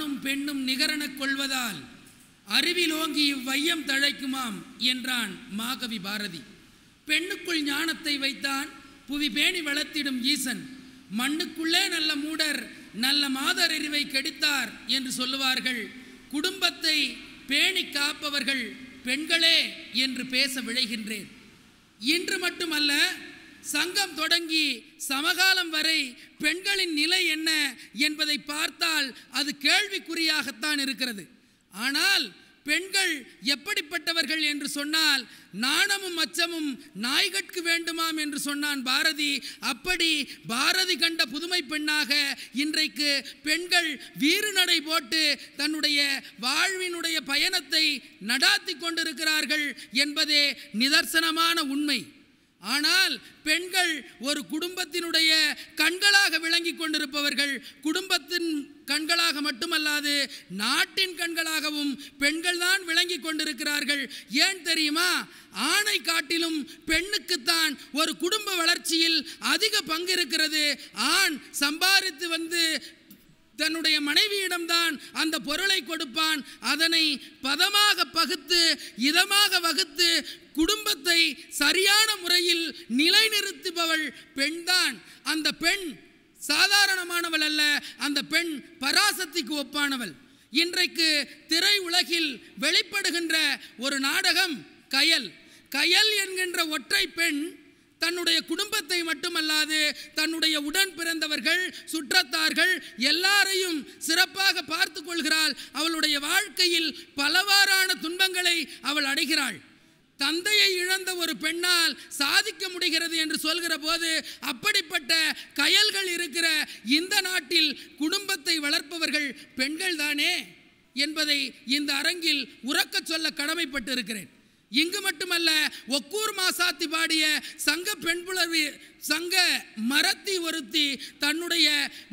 ஆணும் பெண்ணும் நிகரெனக் கொள்வதால் அறிவிலோங்கி இவ்வையம் தழைக்குமாம் என்றான் மாகவி பாரதி. பெண்ணுக்குள் ஞானத்தை வைத்தான் புவி பேணி வளர்த்திடும் ஈசன். மண்ணுக்குள்ளே நல்ல மூடர் நல்ல மாதர் அறிவை கெடுத்தார் என்று சொல்லுவார்கள். குடும்பத்தை பேணி காப்பவர்கள் பெண்களே என்று பேச விழைகின்றேன். இன்று மட்டுமல்ல, சங்கம் தொடங்கி சமகாலம் வரை பெண்களின் நிலை என்ன என்பதை பார்த்தால் அது கேள்விக்குறியாகத்தான் இருக்கிறது. ஆனால் பெண்கள் எப்படிப்பட்டவர்கள் என்று சொன்னால், நாணமும் அச்சமும் நாய்கட்கு வேண்டுமாம் என்று சொன்னான் பாரதி. அப்படி பாரதி கண்ட புதுமை பெண்ணாக இன்றைக்கு பெண்கள் வீறுநடை போட்டு தன்னுடைய வாழ்வினுடைய பயணத்தை நடாத்தி கொண்டிருக்கிறார்கள் என்பதே நிதர்சனமான உண்மை. ஆனால் பெண்கள் ஒரு குடும்பத்தினுடைய கண்களாக விளங்கி கொண்டிருப்பவர்கள். குடும்பத்தின் கண்களாக மட்டுமல்லாது நாட்டின் கண்களாகவும் பெண்கள் தான் விளங்கி கொண்டிருக்கிறார்கள். ஏன் தெரியுமா? ஆணை காட்டிலும் பெண்ணுக்குத்தான் ஒரு குடும்ப வளர்ச்சியில் அதிக பங்கு இருக்கிறது. ஆண் சம்பாதித்து வந்து தன்னுடைய மனைவியிடம்தான் அந்த பொருளை கொடுப்பான். அதனை பதமாக பகுத்து இதமாக வகுத்து குடும்பத்தை சரியான முறையில் நிலைநிறுத்துபவள் பெண்தான். அந்த பெண் சாதாரணமானவள் அல்ல, அந்த பெண் பராசக்திக்கு ஒப்பானவள். இன்றைக்கு திரை உலகில் வெளிப்படுகின்ற ஒரு நாடகம் கயல். கயல் என்கின்ற ஒற்றை பெண் தன்னுடைய குடும்பத்தை மட்டுமல்லாது தன்னுடைய உடன் பிறந்தவர்கள் சுற்றத்தார்கள் எல்லாரையும் சிறப்பாக பார்த்து கொள்கிறாள். அவளுடைய வாழ்க்கையில் பலவாறான துன்பங்களை அவள் அடைகிறாள். தந்தையை இழந்த ஒரு பெண்ணால் சாதிக்க முடிகிறது என்று சொல்கிற போது, அப்படிப்பட்ட கயல்கள் இருக்கிற இந்த நாட்டில் குடும்பத்தை வளர்ப்பவர்கள் பெண்கள் தானே என்பதை இந்த அரங்கில் உரக்க சொல்ல கடமைப்பட்டு இருக்கிறேன். இங்கு மட்டுமல்ல, ஒக்கூர் மாசாத்தி பாடிய சங்க பெண்புலவி சங்க மரத்தி ஒருத்தி தன்னுடைய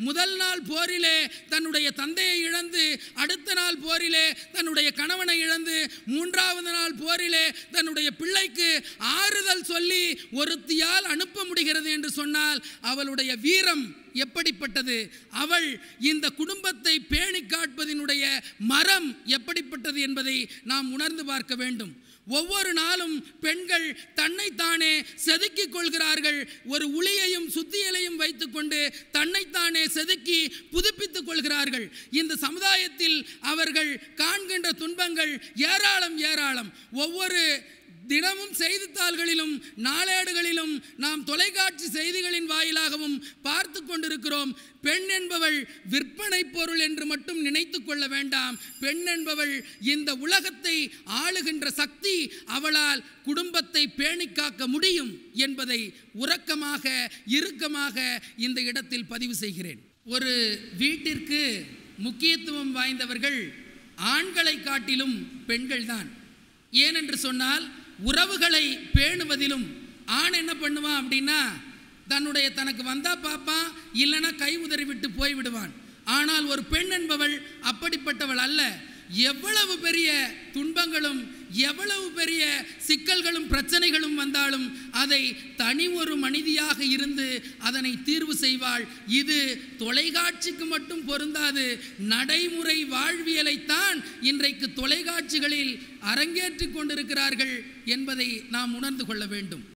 முதல் நாள் போரிலே தன்னுடைய தந்தையை இழந்து, அடுத்த நாள் போரிலே தன்னுடைய கணவனை இழந்து, மூன்றாவது நாள் போரிலே தன்னுடைய பிள்ளைக்கு ஆறுதல் சொல்லி ஒருத்தியால் அனுப்ப முடிகிறது என்று சொன்னால் அவளுடைய வீரம் எப்படிப்பட்டது, அவள் இந்த குடும்பத்தை பேணி காட்பதினுடைய மரம் எப்படிப்பட்டது என்பதை நாம் உணர்ந்து பார்க்க வேண்டும். ஒவ்வொரு நாளும் பெண்கள் தன்னைத்தானே செதுக்கிக் கொள்கிறார்கள். ஒரு உளியையும் சுத்தியலையும் வைத்துக்கொண்டு தன்னைத்தானே செதுக்கி புதுப்பித்துக் கொள்கிறார்கள். இந்த சமுதாயத்தில் அவர்கள் காண்கின்ற துன்பங்கள் ஏராளம் ஏராளம். ஒவ்வொரு தினமும் செய்தித்தாள்களிலும் நாளேடுகளிலும் நாம் தொலைக்காட்சி செய்திகளின் வாயிலாகவும் பார்த்து கொண்டிருக்கிறோம். பெண் என்பவள் விற்பனை பொருள் என்று மட்டும் நினைத்து கொள்ள வேண்டாம். பெண் என்பவள் இந்த உலகத்தை ஆளுகின்ற சக்தி. அவளால் குடும்பத்தை பேணி காக்க முடியும் என்பதை உறக்கமாக இறுக்கமாக இந்த இடத்தில் பதிவு செய்கிறேன். ஒரு வீட்டிற்கு முக்கியத்துவம் வாய்ந்தவர்கள் ஆண்களை காட்டிலும் பெண்கள்தான். ஏனென்று சொன்னால், உறவுகளை பேணுவதிலும் ஆண் என்ன பண்ணுவான் அப்படின்னா, தனக்கு வந்தா பார்ப்பான், இல்லைன்னா கை உதறி விட்டு போய்விடுவான். ஆனால் ஒரு பெண் என்பவள் அப்படிப்பட்டவள் அல்ல. எவ்வளவு பெரிய துன்பங்களும் எவ்வளவு பெரிய சிக்கல்களும் பிரச்சனைகளும் வந்தாலும் அதை தனி ஒரு மனிதியாக இருந்து அதனை தீர்வு செய்வாள். இது தொலைக்காட்சிக்கு மட்டும் பொருந்தாது, நடைமுறை வாழ்வியலைத்தான் இன்றைக்கு தொலைக்காட்சிகளில் அரங்கேற்றிக் கொண்டிருக்கிறார்கள் என்பதை நாம் உணர்ந்து கொள்ள வேண்டும்.